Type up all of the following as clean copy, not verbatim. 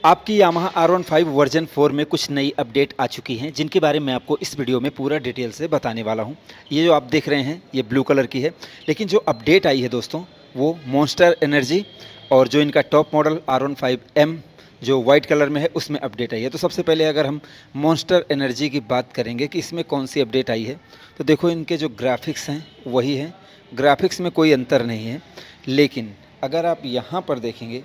आपकी Yamaha R15 version 4 में कुछ नई अपडेट आ चुकी हैं जिनके बारे में आपको इस वीडियो में पूरा डिटेल से बताने वाला हूं। ये जो आप देख रहे हैं ये ब्लू कलर की है, लेकिन जो अपडेट आई है दोस्तों वो मॉन्स्टर एनर्जी और जो इनका टॉप मॉडल R15M जो वाइट कलर में है उसमें अपडेट आई है। तो सबसे पहले अगर हम मॉन्स्टर एनर्जी की बात करेंगे कि इसमें कौन सी अपडेट आई है, तो देखो इनके जो ग्राफिक्स हैं वही हैं, ग्राफिक्स में कोई अंतर नहीं है। लेकिन अगर आप यहाँ पर देखेंगे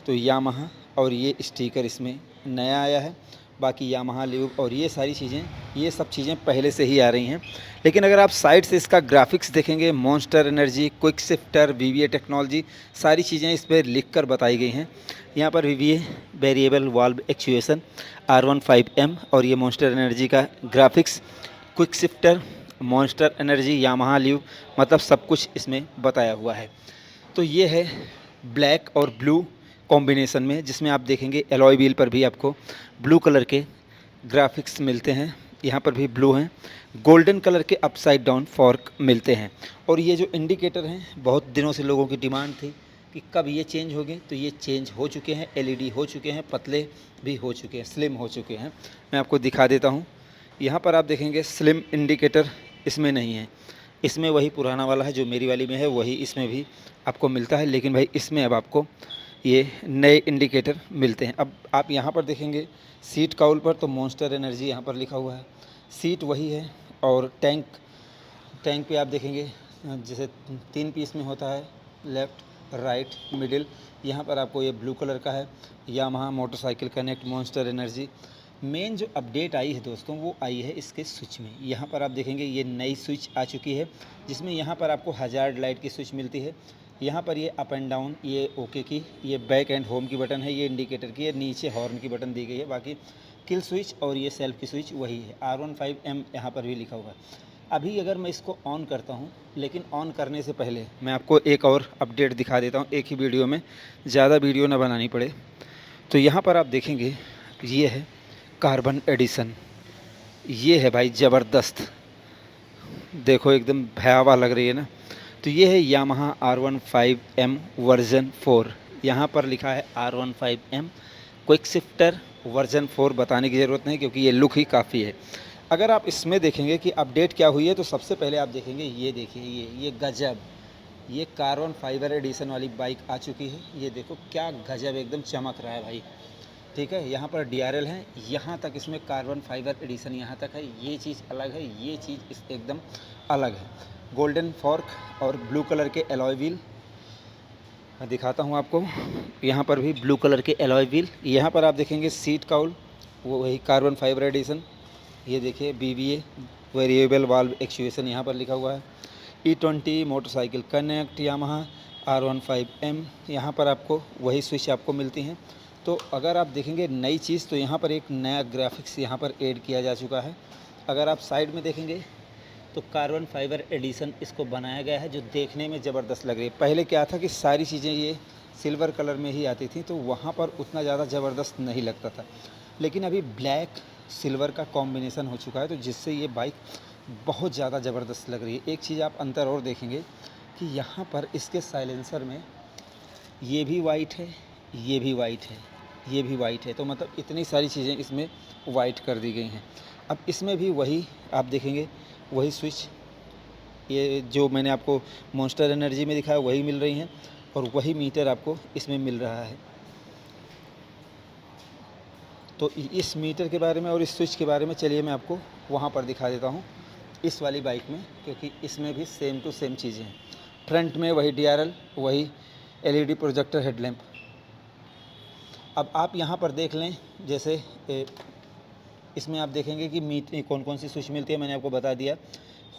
तो यामाहा और ये स्टिकर इसमें नया आया है। बाकी यामाहा ल्यूब और ये सारी चीज़ें, ये सब चीज़ें पहले से ही आ रही हैं। लेकिन अगर आप साइड से इसका ग्राफिक्स देखेंगे, monster energy, quick shifter, वीवीए technology, सारी चीज़ें इस पर लिख कर बताई गई हैं। यहाँ पर वीवीए वेरिएबल वाल्व एक्चुएशन R15M और ये मॉन्स्टर एनर्जी का graphics, quick shifter, monster energy, Yamaha lube, मतलब सब कुछ इसमें बताया हुआ है। तो ये है ब्लैक और ब्लू कॉम्बिनेशन में, जिसमें आप देखेंगे एलॉय व्हील पर भी आपको ब्लू कलर के ग्राफिक्स मिलते हैं। यहाँ पर भी ब्लू हैं। गोल्डन कलर के अपसाइड डाउन फॉर्क मिलते हैं। और ये जो इंडिकेटर हैं, बहुत दिनों से लोगों की डिमांड थी कि कब ये चेंज होंगे, तो ये चेंज हो चुके हैं। एलईडी हो चुके हैं, पतले भी हो चुके हैं, स्लिम हो चुके हैं। मैं आपको दिखा देता हूँ। यहाँ पर आप देखेंगे स्लिम इंडिकेटर इसमें नहीं है, इसमें वही पुराना वाला है जो मेरी वाली में है, वही इसमें भी आपको मिलता है। लेकिन भाई इसमें अब आपको ये नए इंडिकेटर मिलते हैं। अब आप यहाँ पर देखेंगे सीट काउल पर तो मॉन्स्टर एनर्जी यहाँ पर लिखा हुआ है, सीट वही है। और टैंक पे आप देखेंगे जैसे 3 पीस में होता है, लेफ़्ट राइट मिडिल, यहाँ पर आपको ये ब्लू कलर का है। Yamaha motorcycle connect monster energy. Main जो अपडेट आई है दोस्तों वो आई है इसके स्विच में। यहाँ पर आप देखेंगे ये नई स्विच आ चुकी है, जिसमें यहाँ पर आपको हज़ार्ड लाइट की स्विच मिलती है। यहाँ पर ये अप एंड डाउन, ये ओके की, ये बैक एंड होम की बटन है, ये इंडिकेटर की है, नीचे हॉर्न की बटन दी गई है। बाकी किल स्विच और ये सेल्फ की स्विच वही है। R15M यहाँ पर भी लिखा हुआ है। अभी अगर मैं इसको ऑन करता हूँ, लेकिन ऑन करने से पहले मैं आपको एक और अपडेट दिखा देता हूँ, एक ही वीडियो में, ज़्यादा वीडियो ना बनानी पड़े। तो यहाँ पर आप देखेंगे ये है कार्बन एडिशन, ये है भाई ज़बरदस्त, देखो एकदम भयावह लग रही है ना। तो ये है यामाहा R15M वर्जन 4। यहाँ पर लिखा है R15M क्विक शिफ्टर वर्जन 4, बताने की ज़रूरत नहीं क्योंकि ये लुक ही काफ़ी है। अगर आप इसमें देखेंगे कि अपडेट क्या हुई है, तो सबसे पहले आप देखेंगे ये देखिए, ये गजब, ये कार्बन फाइबर एडिशन वाली बाइक आ चुकी है। ये देखो क्या गजब, एकदम चमक रहा है भाई। ठीक है, यहाँ पर DRL है, यहाँ तक इसमें कार्बन फाइबर एडिशन यहाँ तक है। ये चीज़ अलग है, ये चीज़ इस एकदम अलग है। गोल्डन फॉर्क और ब्लू कलर के एलॉय व्हील मैं दिखाता हूँ आपको। यहाँ पर भी ब्लू कलर के एलॉय व्हील। यहाँ पर आप देखेंगे सीट काउल, वो वही कार्बन फाइबर एडिशन। ये देखिए BVA वेरिएबल वाल्व एक्चुएशन यहाँ पर लिखा हुआ है। E20 motorcycle connect Yamaha R15M, यहाँ पर आपको वही स्विच आपको मिलती हैं। तो अगर आप देखेंगे नई चीज़, तो यहाँ पर एक नया ग्राफिक्स यहाँ पर ऐड किया जा चुका है। अगर आप साइड में देखेंगे तो कार्बन फाइबर एडिशन इसको बनाया गया है, जो देखने में ज़बरदस्त लग रही है। पहले क्या था कि सारी चीज़ें ये सिल्वर कलर में ही आती थी, तो वहाँ पर उतना ज़्यादा ज़बरदस्त नहीं लगता था। लेकिन अभी ब्लैक सिल्वर का कॉम्बिनेशन हो चुका है, तो जिससे ये बाइक बहुत ज़्यादा ज़बरदस्त लग रही है। एक चीज़ आप अंतर और देखेंगे कि यहाँ पर इसके साइलेंसर में ये भी वाइट है, ये भी वाइट है, ये भी वाइट है। तो मतलब इतनी सारी चीज़ें इसमें वाइट कर दी गई हैं। अब इसमें भी वही आप देखेंगे, वही स्विच, ये जो मैंने आपको मॉन्स्टर एनर्जी में दिखाया वही मिल रही हैं, और वही मीटर आपको इसमें मिल रहा है। तो इस मीटर के बारे में और इस स्विच के बारे में चलिए मैं आपको वहाँ पर दिखा देता हूँ, इस वाली बाइक में, क्योंकि इसमें भी सेम टू सेम चीज़ें हैं। फ्रंट में वही DRL, वही LED प्रोजेक्टर हेडलैम्प। अब आप यहाँ पर देख लें, जैसे इसमें आप देखेंगे कि कौन कौन सी स्विच मिलती है, मैंने आपको बता दिया।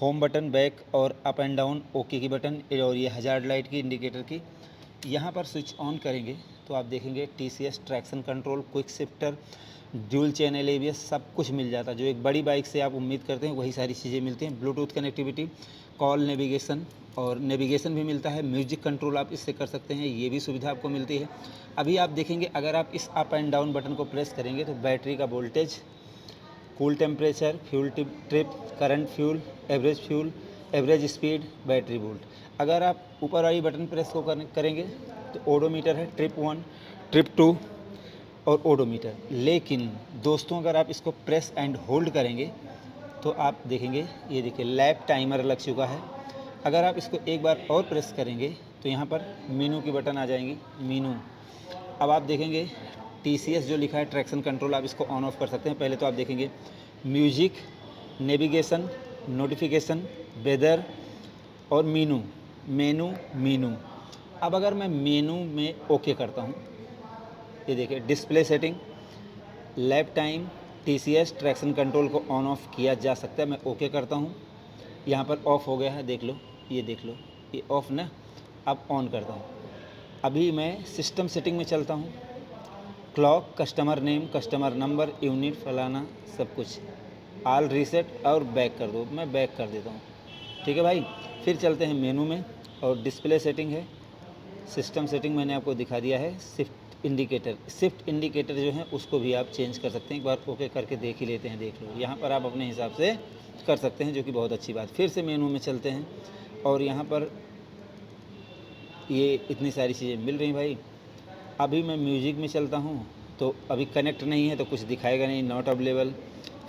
होम बटन, बैक और अप एंड डाउन ओके की बटन, और ये हज़ार्ड लाइट की, इंडिकेटर की। यहाँ पर स्विच ऑन करेंगे तो आप देखेंगे TCS traction control, quick shifter, dual channel ABS, सब कुछ मिल जाता है। जो एक बड़ी बाइक से आप उम्मीद करते हैं वही सारी चीज़ें मिलती हैं। ब्लूटूथ कनेक्टिविटी, कॉल नेविगेशन, और नेविगेशन भी मिलता है। म्यूजिक कंट्रोल आप इससे कर सकते हैं, ये भी सुविधा आपको मिलती है। अभी आप देखेंगे अगर आप इस अप एंड डाउन बटन को प्रेस करेंगे तो बैटरी का voltage, cool temperature, fuel trip, current fuel, average speed, battery volt. अगर आप ऊपर वाली बटन प्रेस को करेंगे तो ओडोमीटर है, ट्रिप 1, ट्रिप 2, और ओडोमीटर। लेकिन दोस्तों अगर आप इसको प्रेस एंड होल्ड करेंगे तो आप देखेंगे, ये देखिए लैप टाइमर लग चुका है। अगर आप इसको एक बार और प्रेस करेंगे तो यहाँ पर मीनू की बटन आ जाएंगी, मीनू। अब आप देखेंगे TCS जो लिखा है ट्रैक्शन कंट्रोल, आप इसको ऑन ऑफ कर सकते हैं। पहले तो आप देखेंगे म्यूजिक, नेविगेशन, नोटिफिकेशन, वेदर और मीनू। अब अगर मैं मेनू में ओके करता हूँ, ये देखिए display setting, lap time, TCS traction control को ऑन ऑफ किया जा सकता है। मैं ओके करता हूँ, यहाँ पर ऑफ़ हो गया है, देख लो, ये ऑफ़ ना। अब ऑन करता हूँ। अभी मैं सिस्टम सेटिंग में चलता हूँ, clock, customer name, customer number, unit, फलाना सब कुछ, ऑल रीसेट और बैक कर दो। मैं बैक कर देता हूँ, ठीक है भाई। फिर चलते हैं मेनू में और डिस्प्ले सेटिंग है, सिस्टम सेटिंग मैंने आपको दिखा दिया है। शिफ्ट इंडिकेटर जो है उसको भी आप चेंज कर सकते हैं। एक बार ओके करके देख ही लेते हैं, देख लो, यहाँ पर आप अपने हिसाब से कर सकते हैं, जो कि बहुत अच्छी बात। फिर से मेनू में चलते हैं और यहाँ पर ये इतनी सारी चीज़ें मिल रही भाई। अभी मैं म्यूजिक में चलता हूँ तो अभी कनेक्ट नहीं है तो कुछ दिखाएगा नहीं, नॉट अवेलेबल।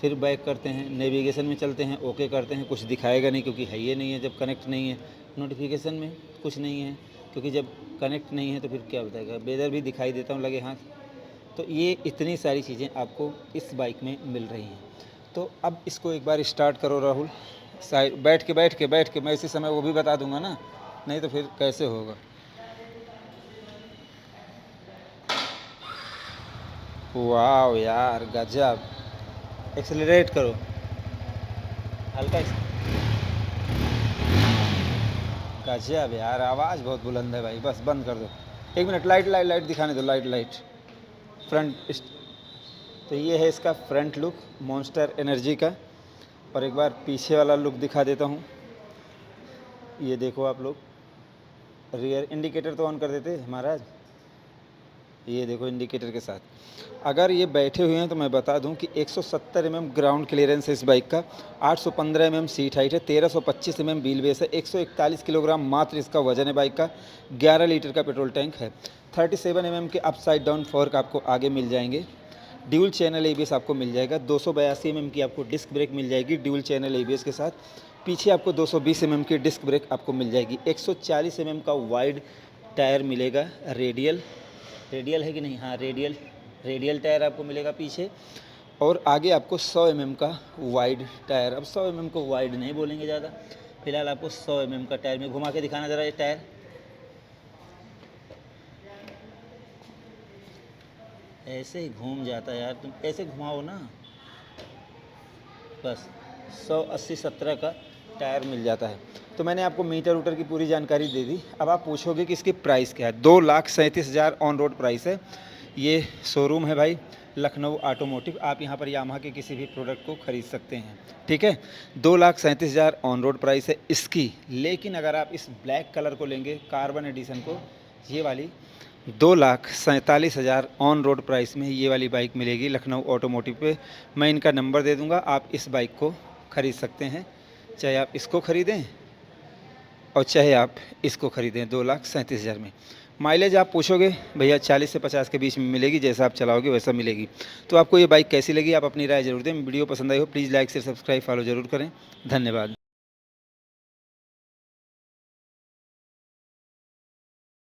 फिर बैक करते हैं, नेविगेशन में चलते हैं, ओके करते हैं, कुछ दिखाएगा नहीं क्योंकि है ये नहीं है जब कनेक्ट नहीं है। नोटिफिकेशन में कुछ नहीं है क्योंकि जब कनेक्ट नहीं है तो फिर क्या बताएगा। वेदर भी दिखाई देता हूँ लगे हाथ। तो ये इतनी सारी चीज़ें आपको इस बाइक में मिल रही हैं। तो अब इसको एक बार स्टार्ट करो राहुल, साइड बैठ के मैं इसी समय वो भी बता दूंगा ना, नहीं तो फिर कैसे होगा। वाह यार गजब, एक्सेलरेट करो हल्का। गजब यार, आवाज़ बहुत बुलंद है भाई। बस बंद कर दो, एक मिनट, लाइट दिखाने दो, लाइट फ्रंट। तो ये है इसका फ्रंट लुक मॉन्स्टर एनर्जी का। और एक बार पीछे वाला लुक दिखा देता हूँ। ये देखो आप लोग, रियर इंडिकेटर तो ऑन कर देते महाराज, ये देखो इंडिकेटर के साथ। अगर ये बैठे हुए हैं तो मैं बता दूं कि 170 mm ग्राउंड क्लियरेंस है इस बाइक का, 815 mm सीट हाइट है, 1325 mm व्हील बेस है, 141 किलोग्राम मात्र इसका वजन है बाइक का, 11 लीटर का पेट्रोल टैंक है, 37 mm के अपसाइड डाउन फॉर्क आपको आगे मिल जाएंगे, ड्यूल चैनल ABS आपको मिल जाएगा, 282 mm की आपको डिस्क ब्रेक मिल जाएगी ड्यूल चैनल ABS के साथ, पीछे आपको 220 mm की डिस्क ब्रेक आपको मिल जाएगी, 140 mm का वाइड टायर मिलेगा, रेडियल है कि नहीं, हाँ रेडियल टायर आपको मिलेगा पीछे। और आगे आपको 100 mm का वाइड टायर। अब 100 mm को वाइड नहीं बोलेंगे ज़्यादा, फिलहाल आपको 100 mm का टायर में घुमा के दिखाना ज़रा ये टायर। ऐसे ही घूम जाता है यार, तुम ऐसे घुमाओ ना, बस 180-70 का टायर मिल जाता है। तो मैंने आपको मीटर की पूरी जानकारी दे दी। अब आप पूछोगे कि इसकी प्राइस क्या है। 2,37,000 ऑन रोड प्राइस है। ये शोरूम है भाई लखनऊ ऑटोमोटिव, आप यहाँ पर यामाहा के किसी भी प्रोडक्ट को ख़रीद सकते हैं, ठीक है। 2,37,000 ऑन रोड प्राइस है इसकी। लेकिन अगर आप इस ब्लैक कलर को लेंगे, कार्बन एडिशन को, ये वाली 2,47,000 ऑन रोड प्राइस में ये वाली बाइक मिलेगी लखनऊ ऑटोमोटिव पे। मैं इनका नंबर दे दूँगा, आप इस बाइक को ख़रीद सकते हैं, चाहे आप इसको ख़रीदें और चाहे आप इसको ख़रीदें 2,37,000 में। माइलेज आप पूछोगे भैया 40 से 50 के बीच में मिलेगी, जैसा आप चलाओगे वैसा मिलेगी। तो आपको ये बाइक कैसी लगी, आप अपनी राय ज़रूर दें। वीडियो पसंद आई हो please like share subscribe follow ज़रूर करें। धन्यवाद।